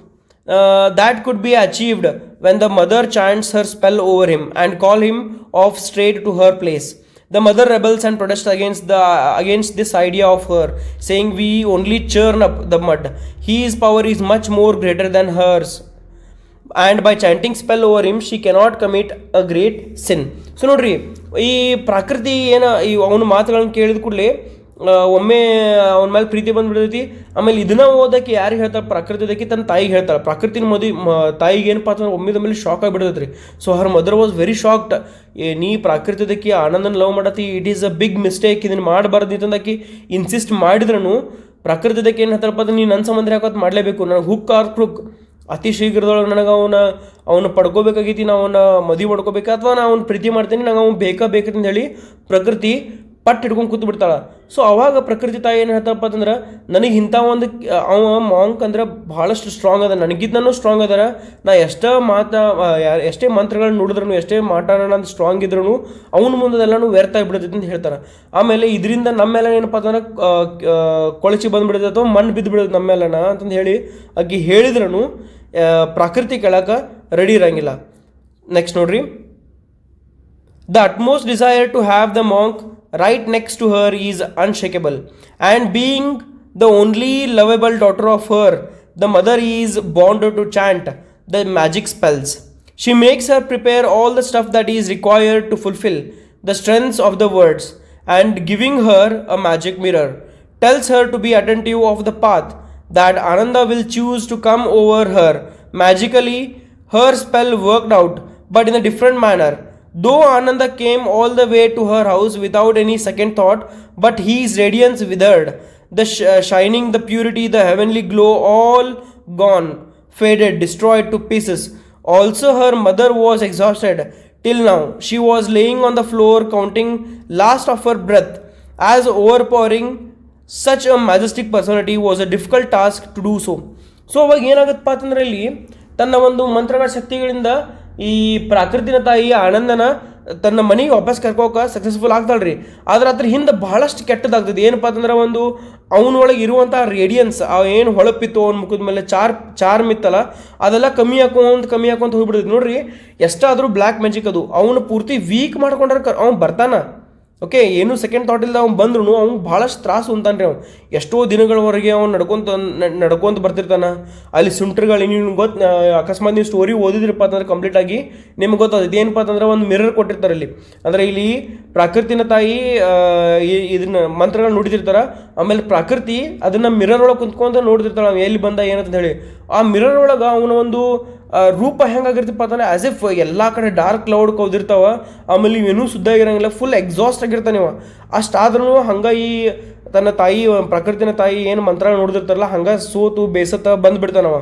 that could be achieved when the mother chants her spell over him and call him off straight to her place. The mother rebels and protests against this idea of her, saying we only churn up the mud. His power is much more greater than hers, and by chanting spell over him she cannot commit a great sin. So ನೋಡ್ರಿ, ಈ ಪ್ರಕೃತಿ ಏನು ಈ ಅವನ ಮಾತುಗಳನ್ನ ಕೇಳಿದ ಕೂಡಲೇ ಒಮ್ಮೆ ಅವನ ಮೇಲೆ ಪ್ರೀತಿ ಬಂದ್ಬಿಡ್ತೈತಿ. ಆಮೇಲೆ ಇದನ್ನ ಓದಕ್ಕೆ ಯಾರಿಗೆ ಹೇಳ್ತಾಳೆ? ಪ್ರಕೃತಿದಕ್ಕೆ ತನ್ನ ತಾಯಿಗೆ ಹೇಳ್ತಾಳೆ. ಪ್ರಕೃತಿನ ತಾಯಿಗೆ ಏನಪ್ಪ ಅಂತಂದ್ರೆ ಒಮ್ಮೆದ ಶಾಕ್ ಆಗಿಬಿಡ್ತೈತೆ ರೀ. So her mother was very shocked. ನೀ ಪ್ರಕೃತಿದಕ್ಕೆ ಆನಂದನ ಲವ್ ಮಾಡತ್ತಿ, it is a big mistake, ಇದನ್ನು ಮಾಡಬಾರ್ದು ಅಂತಂದಾಕಿ ಇನ್ಸಿಸ್ಟ್ ಮಾಡಿದ್ರೂ ಪ್ರಕೃತಿದಕ್ಕೆ ಏನು ಹೇಳ್ತಾರಪ್ಪ ಅಂದ್ರೆ ನೀನು ನನ್ನ ಸಂಬಂಧ ಯಾಕತ್ ಮಾಡಲೇಬೇಕು, ನನಗೆ ಹುಕ್ ಆರ್ ಕ್ರುಕ್, ಅತಿ ಶೀಘ್ರದೊಳಗೆ ನನಗೆ ಅವನು ಪಡ್ಕೋಬೇಕಾಗೈತಿ, ನಾವು ಅವನ ಮದುವೆ ಮಾಡ್ಕೋಬೇಕು ಅಥವಾ ನಾನು ಅವ್ನು ಪ್ರೀತಿ ಮಾಡ್ತೀನಿ, ನಂಗೆ ಅವ್ನು ಬೇಕಂತ ಹೇಳಿ ಪ್ರಕೃತಿ ಪಟ್ಟು ಹಿಡ್ಕೊಂಡು ಕೂತು ಬಿಡ್ತಾಳೆ. ಸೊ ಅವಾಗ ಪ್ರಕೃತಿ ತಾಯಿ ಏನು ಹೇಳ್ತಾರಪ್ಪ ಅಂತಂದ್ರೆ ನನಗೆ ಇಂಥ ಒಂದು ಅವ ಮಾಂಕ್ ಅಂದ್ರೆ ಭಾಳಷ್ಟು ಸ್ಟ್ರಾಂಗ್ ಅದ, ನನಗಿದ್ದನೂ ಸ್ಟ್ರಾಂಗ್ ಅದಾರ, ನಾ ಎಷ್ಟೇ ಮಂತ್ರಗಳನ್ನ ನೋಡಿದ್ರು, ಎಷ್ಟೇ ಮಾಟಾಡೋಣ ಅಂತ ಸ್ಟ್ರಾಂಗ್ ಇದ್ರೂ ಅವನ ಮುಂದೆಲ್ಲನೂ ವ್ಯರ್ಥ ಆಗಿಬಿಡ್ತೈತಿ ಅಂತ ಹೇಳ್ತಾರೆ. ಆಮೇಲೆ ಇದರಿಂದ ನಮ್ಮೆಲ್ಲ ಏನಪ್ಪ ಅಂತಂದ್ರೆ ಕೊಳಚಿ ಬಂದುಬಿಡ್ತೈತೆ ಅಥವಾ ಮಣ್ಣು ಬಿದ್ದು ಬಿಡೋದು ನಮ್ಮೆಲ್ಲನ ಅಂತಂದು ಹೇಳಿ ಆಕೆ ಹೇಳಿದ್ರೂ ಪ್ರಕೃತಿ ಕೇಳಕ್ಕೆ ರೆಡಿ ಇರೋಂಗಿಲ್ಲ. ನೆಕ್ಸ್ಟ್ ನೋಡ್ರಿ, the utmost desire to have the monk right next to her is unshakable, and being the only lovable daughter of her, the mother is bound to chant the magic spells. She makes her prepare all the stuff that is required to fulfill the strengths of the words, and giving her a magic mirror tells her to be attentive of the path that Ananda will choose to come over her. Magically her spell worked out, but in a different manner. Though Ananda came all the way to her house without any second thought, but his radiance withered, the shining, the purity, the heavenly glow, all gone, faded, destroyed to pieces. Also her mother was exhausted. Till now she was laying on the floor counting last of her breath, as overpowering such a majestic personality was a difficult task to do so. So ಅವಾಗ ಏನಾಗುತ್ತಪ್ಪ ಅಂತಂದ್ರೆ ಇಲ್ಲಿ ತನ್ನ ಒಂದು ಮಂತ್ರಗಳ ಶಕ್ತಿಗಳಿಂದ ಈ ಪ್ರಕೃತಿನ ತಾಯಿ ಆನಂದನ ತನ್ನ ಮನೆಗೆ ವಾಪಸ್ ಕರ್ಕೋಕೆ ಸಕ್ಸಸ್ಫುಲ್ ಆಗ್ತಾಳ್ರಿ. ಆದ್ರೆ ಅದ್ರ ಹಿಂದೆ ಬಹಳಷ್ಟು ಕೆಟ್ಟದಾಗ್ತದೆ. ಏನಪ್ಪ ಅಂತಂದ್ರೆ ಒಂದು ಅವನೊಳಗೆ ಇರುವಂಥ ರೇಡಿಯನ್ಸ್, ಏನು ಹೊಳಪಿತ್ತು ಅವನ ಮುಖದ ಮೇಲೆ ಚಾರ್ಮ್ ಇತ್ತಲ್ಲ, ಅದೆಲ್ಲ ಕಮ್ಮಿ ಹಾಕೊಂತ ಹೋಗ್ಬಿಡ್ತೈತಿ. ನೋಡ್ರಿ, ಎಷ್ಟಾದರೂ ಬ್ಲ್ಯಾಕ್ ಮ್ಯಾಜಿಕ್ ಅದು. ಅವನು ಪೂರ್ತಿ ವೀಕ್ ಮಾಡ್ಕೊಂಡ್ರೆ ಅವ್ನು ಬರ್ತಾನ. ಓಕೆ, ಏನು ಸೆಕೆಂಡ್ ಥಾಟ್ ಇಲ್ಲದ ಅವ್ನು ಬಂದ್ರು ಅವ್ನು ಭಾಳಷ್ಟು ತ್ರಾಸು ಅಂತಾನ್ರಿ. ಅವ್ನು ಎಷ್ಟೋ ದಿನಗಳವರೆಗೆ ಅವ್ನು ನಡ್ಕೊಂತ ಬರ್ತಿರ್ತಾನೆ. ಅಲ್ಲಿ ಸುಂಟ್ರಗಳು ನೀವು ಅಕಸ್ಮಾತ್ ನೀವು ಸ್ಟೋರಿ ಓದಿದ್ರಪ್ಪ ಅಂತಂದ್ರೆ ಕಂಪ್ಲೀಟಾಗಿ ನಿಮ್ಗೆ ಗೊತ್ತಾಗುತ್ತೆ. ಏನಪ್ಪ ಅಂತಂದ್ರೆ ಒಂದು ಮಿರರ್ ಕೊಟ್ಟಿರ್ತಾರೆ ಇಲ್ಲಿ. ಅಂದರೆ ಇಲ್ಲಿ ಪ್ರಕೃತಿನ ತಾಯಿ ಇದನ್ನ ಮಂತ್ರಗಳನ್ನ ನೋಡಿದಿರ್ತಾರೆ. ಆಮೇಲೆ ಪ್ರಕೃತಿ ಅದನ್ನು ಮಿರರ್ ಒಳಗೆ ಕುಂತ್ಕೊಂತ ನೋಡ್ತಿರ್ತಾಳೆ, ಅವ್ನು ಎಲ್ಲಿ ಬಂದ ಏನಂತ ಹೇಳಿ. ಆ ಮಿರರ್ ಒಳಗೆ ಅವನ ಒಂದು ರೂಪ ಹೆಂಗಾಗಿರ್ತಪ್ಪ ಅಂತಂದ್ರೆ ಆ್ಯಸ್ ಇಫ್ ಎಲ್ಲ ಕಡೆ ಡಾರ್ಕ್ ಕ್ಲೌಡ್ ಕೌದಿರ್ತಾವ. ಆಮೇಲೆ ಇವೇನೂ ಸುದ್ದಾಗಿರಂಗಿಲ್ಲ, ಫುಲ್ ಎಕ್ಸಾಸ್ಟ್ ಆಗಿರ್ತಾನೆ ಇವ. ಅಷ್ಟಾದ್ರೂ ಹಂಗೆ ಈ ತನ್ನ ತಾಯಿ ಪ್ರಕೃತಿನ ತಾಯಿ ಏನು ಮಂತ್ರ ನೋಡಿದಿರ್ತಾರಲ್ಲ ಹಂಗೆ ಸೋತು ಬೇಸತ್ತ ಬಂದುಬಿಡ್ತಾನವ.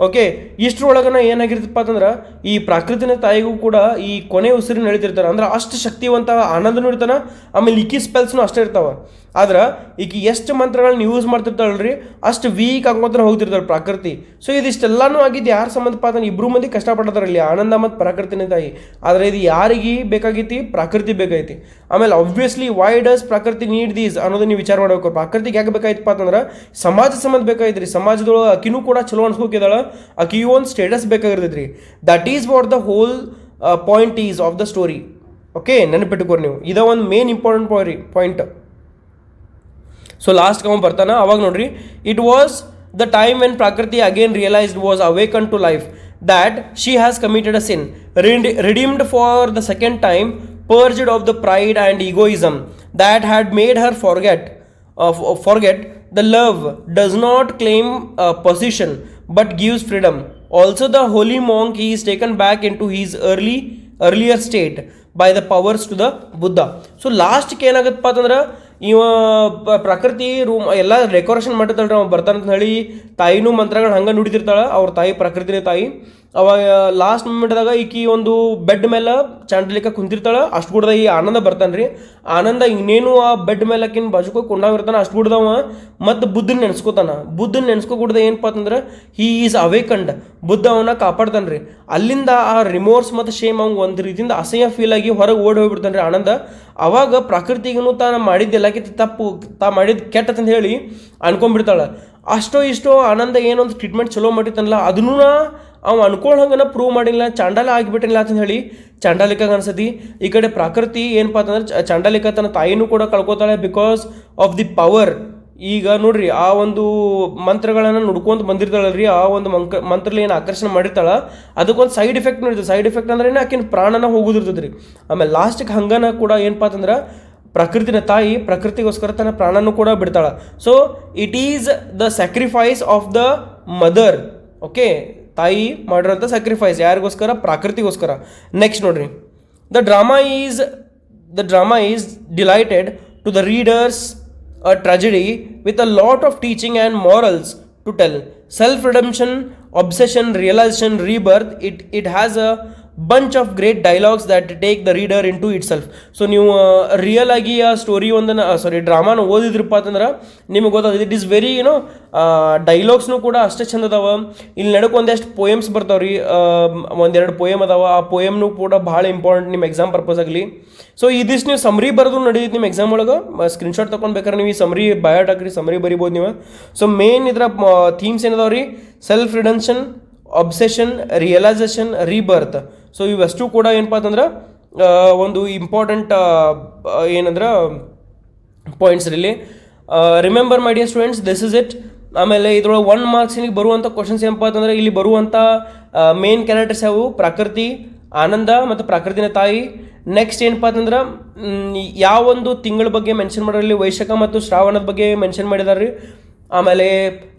ಓಕೆ, ಇಷ್ಟರೊಳಗನ ಏನಾಗಿರ್ತಪ್ಪ ಅಂತಂದ್ರೆ ಈ ಪ್ರಕೃತಿನ ತಾಯಿಗೂ ಕೂಡ ಈ ಕೊನೆ ಉಸಿರು ನಡೀತಿರ್ತಾರೆ. ಅಂದ್ರೆ ಅಷ್ಟು ಶಕ್ತಿವಂತ ಆನಂದನೂ ಇರ್ತಾನೆ. ಆಮೇಲೆ ಇಕ್ಕಿ ಸ್ಪೆಲ್ಸ್ನು ಅಷ್ಟೇ ಇರ್ತಾವೆ. ಆದ್ರೆ ಈಗ ಎಷ್ಟು ಮಂತ್ರಗಳನ್ನ ಯೂಸ್ ಮಾಡ್ತಿರ್ತಾಳಲ್ರಿ ಅಷ್ಟು ವೀಕ್ ಆಗೋತ್ರ ಹೋಗ್ತಿರ್ತಾಳೆ ಪ್ರಕೃತಿ. ಸೊ ಇದಿಷ್ಟೆಲ್ಲಾನು ಆಗಿದ್ದು ಯಾರು ಸಂಬಂಧಪ್ಪ ಅಂದ್ರೆ ಇಬ್ಬರು ಮಂದಿ ಕಷ್ಟಪಡ್ತಾರಲ್ಲಿ, ಆನಂದ ಮತ್ತು ಪ್ರಕೃತಿನ ತಾಯಿ. ಆದರೆ ಇದು ಯಾರಿಗೆ ಬೇಕಾಗೈತಿ? ಪ್ರಕೃತಿ ಬೇಕಾಗೈತಿ. ಆಮೇಲೆ ಆಬ್ವಿಯಸ್ಲಿ ವೈ ಡಸ್ ಪ್ರಕೃತಿ ನೀಡ್ ದೀಸ್ ಅನ್ನೋದು ನೀವು ವಿಚಾರ ಮಾಡಬೇಕು. ಪ್ರಕೃತಿಗೆ ಯಾಕೆ ಬೇಕಾಯ್ತಪ್ಪ ಅಂತಂದ್ರೆ ಸಮಾಜ ಸಂಬಂಧ ಬೇಕಾಗಿದ್ರಿ. ಸಮಾಜದೊಳಗೆ ಅಕಿನೂ ಕೂಡ ಚಲೋ ಅನ್ಸ್ಕೋಕಿದಾಳ, ಅಕಿಗೂ ಒಂದು ಸ್ಟೇಟಸ್ ಬೇಕಾಗಿರ್ತೈತ್ರಿ. That is what the whole point is of the story. Okay, ನೆನಪಿಟ್ಟುಕೋರಿ ನೀವು, ಇದ ಒಂದು ಮೇನ್ ಇಂಪಾರ್ಟೆಂಟ್ ಪಾಯಿಂಟ್. ಸೊ ಲಾಸ್ಟ್ಗೆ ಅವನು ಬರ್ತಾನೆ. ಅವಾಗ ನೋಡ್ರಿ, it was the time when Prakriti again realised was awaken to life that she has committed a sin, redeemed for the second time, purged of the pride and egoism that had made her forget the love does not claim possession but gives freedom. Also the holy monk is taken back into his earlier state by the powers to the Buddha. So ಲಾಸ್ಟ್ಗೆ ಏನಾಗತ್ತಪ್ಪ ಅಂತಂದ್ರೆ ಇವ ಪ್ರಕೃತಿ room ಎಲ್ಲ decoration ಮಾಡಿರ್ತಾಳ್ರಿ. ಅವ ಬರ್ತಾನಂತ ಹೇಳಿ ತಾಯಿನೂ ಮಂತ್ರಗಳು ಹಂಗೆ ನುಡಿತಿರ್ತಾಳೆ, ಅವ್ರ ತಾಯಿ ಪ್ರಕೃತಿನೇ ತಾಯಿ. ಅವಾಗ ಲಾಸ್ಟ್ ಮೂಮೆಂಟ್ದಾಗ ಈಕಿ ಒಂದು ಬೆಡ್ ಮೇಲೆ ಚಾಂಡಲಿಕ ಕುಂತಿರ್ತಾಳೆ. ಅಷ್ಟು ಕೂಡದ ಈ ಆನಂದ ಬರ್ತಾನೆ ರೀ. ಆನಂದ ಇನ್ನೇನು ಆ ಬೆಡ್ ಮೇಲೆ ಆಕಿನ ಬಾಜುಕೋ ಕೊಂಡಾಗಿರ್ತಾನೆ. ಅಷ್ಟು ಕೂಡದವ ಮತ್ತು ಬುದ್ಧನ ನೆನೆಸ್ಕೋತಾನ. ಬುದ್ಧನ ನೆನೆಸ್ಕೊಕೂಡ್ದ ಏನಪ್ಪ ಅಂತಂದ್ರೆ ಹೀ ಈಸ್ ಅವೇಕಂಡ್, ಬುದ್ಧ ಅವನ್ನ ಕಾಪಾಡ್ತಾನೆ ರೀ. ಅಲ್ಲಿಂದ ಆ ರಿಮೋರ್ಸ್ ಮತ್ತು ಶೇಮ್ ಅವ್ಗೆ ಒಂದು ರೀತಿಯಿಂದ ಅಸಹ್ಯ ಫೀಲ್ ಆಗಿ ಹೊರಗೆ ಓಡಿ ಹೋಗ್ಬಿಡ್ತಾನೆ ರೀ ಆನಂದ. ಅವಾಗ ಪ್ರಕೃತಿಗೂ ತಾನು ಮಾಡಿದ್ದೆಲ್ಲಕ್ಕಿಂತ ತಪ್ಪು, ಮಾಡಿದ್ದು ಕೆಟ್ಟದಂತ ಹೇಳಿ ಅನ್ಕೊಂಡ್ಬಿಡ್ತಾಳೆ. ಅಷ್ಟೋ ಇಷ್ಟೋ ಆನಂದ ಏನೊಂದು ಟ್ರೀಟ್ಮೆಂಟ್ ಚಲೋ ಮಾಡಿತ್ತಲ್ಲ ಅದನ್ನೂ ಅವ ಅನ್ಕೊಳ್ಳೋಂಗನ ಪ್ರೂವ್ ಮಾಡಿಲ್ಲ, ಚಾಂಡಾಲ ಆಗಿಬಿಟ್ಟಿಲ್ಲ ಅಂತ ಹೇಳಿ ಚಾಂಡಾಲಿಕಾಗ ಅನ್ಸತಿ. ಈ ಕಡೆ ಪ್ರಾಕೃತಿ ಏನಪ್ಪ ಅಂತಂದ್ರೆ ಚಾಂಡಾಲಿಕಾ ತನ್ನ ತಾಯಿನೂ ಕೂಡ ಕಳ್ಕೊತಾಳೆ ಬಿಕಾಸ್ ಆಫ್ ದಿ ಪವರ್. ಈಗ ನೋಡ್ರಿ ಆ ಒಂದು ಮಂತ್ರಗಳನ್ನು ನುಡ್ಕೊಂತ ಬಂದಿರ್ತಾಳಲ್ರಿ, ಆ ಒಂದು ಮಂತ್ರಲಿ ಏನು ಆಕರ್ಷಣೆ ಮಾಡಿರ್ತಾಳ ಅದಕ್ಕೊಂದು ಸೈಡ್ ಎಫೆಕ್ಟ್ ನೋಡಿದ್ವಿ. ಸೈಡ್ ಎಫೆಕ್ಟ್ ಅಂದ್ರೆ ಆಕಿನ ಪ್ರಾಣನ ಹೋಗೋದಿರ್ತದೆ ರೀ. ಆಮೇಲೆ ಲಾಸ್ಟಿಗೆ ಹಂಗನ ಕೂಡ ಏನಪ್ಪ ಅಂತಂದ್ರೆ ಪ್ರಕೃತಿನ ತಾಯಿ ಪ್ರಕೃತಿಗೋಸ್ಕರ ತನ್ನ ಪ್ರಾಣನೂ ಕೂಡ ಬಿಡ್ತಾಳೆ. So it is the sacrifice of the mother. Okay, ತಾಯಿ ಮಾಡಿರೋಂಥ ಸ್ಯಾಕ್ರಿಫೈಸ್ ಯಾರಿಗೋಸ್ಕರ? ಪ್ರಾಕೃತಿಗೋಸ್ಕರ. ನೆಕ್ಸ್ಟ್ ನೋಡ್ರಿ, the drama is delighted to the readers a tragedy with a lot of teaching and morals to tell. Self-redemption, obsession, realization, rebirth. It has a bunch of great dialogues that take the reader into itself. So ನೀವು real ಆಗಿ ಆ story ಡ್ರಾಮಾನ ಓದಿದ್ರಪ್ಪ ಅಂತಂದ್ರೆ ನಿಮಗೆ ಗೊತ್ತಾಗುತ್ತೆ. It is very ಡೈಲಾಗ್ಸ್ನು ಕೂಡ ಅಷ್ಟೇ ಚಂದ ಅದಾವ. ಇಲ್ಲಿ ನಡಕ್ಕೆ ಒಂದಷ್ಟು ಪೋಯಮ್ಸ್ ಬರ್ತಾವ್ರಿ, ಒಂದೆರಡು ಪೋಯಮ್ ಅದಾವ. ಆ ಪೋಯಮ್ನು ಕೂಡ ಭಾಳ ಇಂಪಾರ್ಟೆಂಟ್ ನಿಮ್ಮ ಎಕ್ಸಾಮ್ ಪರ್ಪಸ್ ಆಗಲಿ. ಸೊ ಇದಿಷ್ಟು ನೀವು ಸಮರಿ ಬರೆದು ನಡೀತು ನಿಮ್ಮ ಎಕ್ಸಾಮ್ ಒಳಗೆ. ಸ್ಕ್ರೀನ್ಶಾಟ್ ತೊಗೊಂಡ್ಬೇಕಾದ್ರೆ ನೀವು ಈ ಸಮರಿ ಬಯೋಟ್ ಹಾಕ್ರಿ, ಸಮರಿ ಬರಿಬೋದು ನೀವು. ಸೊ ಮೇನ್ ಇದರ ಥೀಮ್ಸ್ ಏನದಾವ ರೀ? Self redemption, obsession, realisation, rebirth. So ಇವೆಷ್ಟು ಕೂಡ ಏನಪ್ಪ ಅಂತಂದ್ರೆ ಒಂದು ಇಂಪಾರ್ಟೆಂಟ್ ಏನಂದ್ರೆ ಪಾಯಿಂಟ್ಸ್ ಇಲ್ಲಿ. Remember my dear students, this is it. ಆಮೇಲೆ ಇದ್ರೊಳಗೆ 1 ಮಾರ್ಕ್ಸಿನಿಗೆ ಬರುವಂಥ ಕ್ವಶನ್ಸ್ ಏನಪ್ಪ ಅಂತಂದ್ರೆ ಇಲ್ಲಿ ಬರುವಂಥ ಮೇನ್ ಕ್ಯಾರೆಕ್ಟರ್ಸ್ ಯಾವು? ಪ್ರಕೃತಿ, ಆನಂದ ಮತ್ತು ಪ್ರಕೃತಿನ ತಾಯಿ. ನೆಕ್ಸ್ಟ್ ಏನಪ್ಪ ಅಂತಂದ್ರೆ ಯಾವೊಂದು ತಿಂಗಳ ಬಗ್ಗೆ ಮೆನ್ಷನ್ ಮಾಡೋರಲ್ಲಿ ವೈಶಾಖ ಮತ್ತು ಶ್ರಾವಣದ ಬಗ್ಗೆ ಮೆನ್ಷನ್ ಮಾಡಿದಾರೆ ರೀ. ಆಮೇಲೆ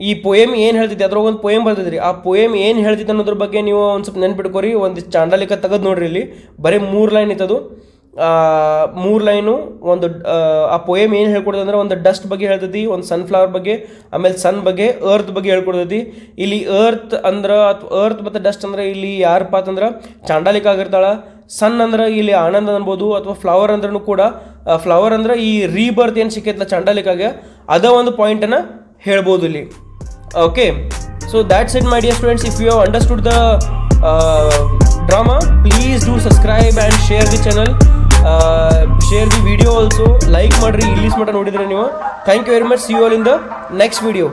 ಈ ಪೋಯಮ್ ಏನು ಹೇಳ್ತಿದ್ದೆ ಅದ್ರೊಳಗೆ ಒಂದು ಪೋಯಮ್ ಬರ್ತಿದ್ರಿ. ಆ ಪೋಯಮ್ ಏನು ಹೇಳ್ತಿದ್ದೆ ಅನ್ನೋದ್ರ ಬಗ್ಗೆ ನೀವು ಒಂದು ಸ್ವಲ್ಪ ನೆನ್ಪಿಟ್ಕೋರಿ. ಒಂದು ಚಾಂಡಾಲಿಕ ತೆಗೆದು ನೋಡ್ರಿ, ಇಲ್ಲಿ ಬರೀ 3 ಲೈನ್ ಇತ್ತದು. 3 ಲೈನು ಒಂದು ಆ ಪೋಯಮ್ ಏನು ಹೇಳ್ಕೊಡ್ತದೆ ಅಂದ್ರೆ ಒಂದು ಡಸ್ಟ್ ಬಗ್ಗೆ ಹೇಳ್ತೈತಿ, ಒಂದು ಸನ್ಫ್ಲವರ್ ಬಗ್ಗೆ, ಆಮೇಲೆ ಸನ್ ಬಗ್ಗೆ, ಅರ್ತ್ ಬಗ್ಗೆ ಹೇಳ್ಕೊಡ್ತೈತಿ. ಇಲ್ಲಿ ಅರ್ತ್ ಅಂದ್ರೆ ಅರ್ತ್ ಮತ್ತು ಡಸ್ಟ್ ಅಂದ್ರೆ ಇಲ್ಲಿ ಯಾರಪ್ಪ ಅಂತಂದ್ರೆ ಚಾಂಡಾಲಿಕ ಆಗಿರ್ತಾಳೆ. ಸನ್ ಅಂದ್ರೆ ಇಲ್ಲಿ ಆನಂದ ಅನ್ಬೋದು, ಅಥವಾ ಫ್ಲವರ್ ಅಂದ್ರೂ ಕೂಡ ಫ್ಲವರ್ ಅಂದ್ರೆ ಈ ರೀಬರ್ತ್ ಏನು ಸಿಕ್ಕೈತಲ್ಲ ಚಾಂಡಾಲಿಕಾಗೆ ಅದ ಒಂದು ಪಾಯಿಂಟನ್ನು ಹೇಳ್ಬೋದು ಇಲ್ಲಿ. Okay, so that's it my dear students. If you have understood the drama, please do subscribe and share the channel, share the video also. Like ಮಾಡಿರಿ ಇಲ್ಲಿಸ್ ಮಟ್ಟ ನೋಡಿದ್ರೆ ನೀವು. Thank you very much. See you all in the next video.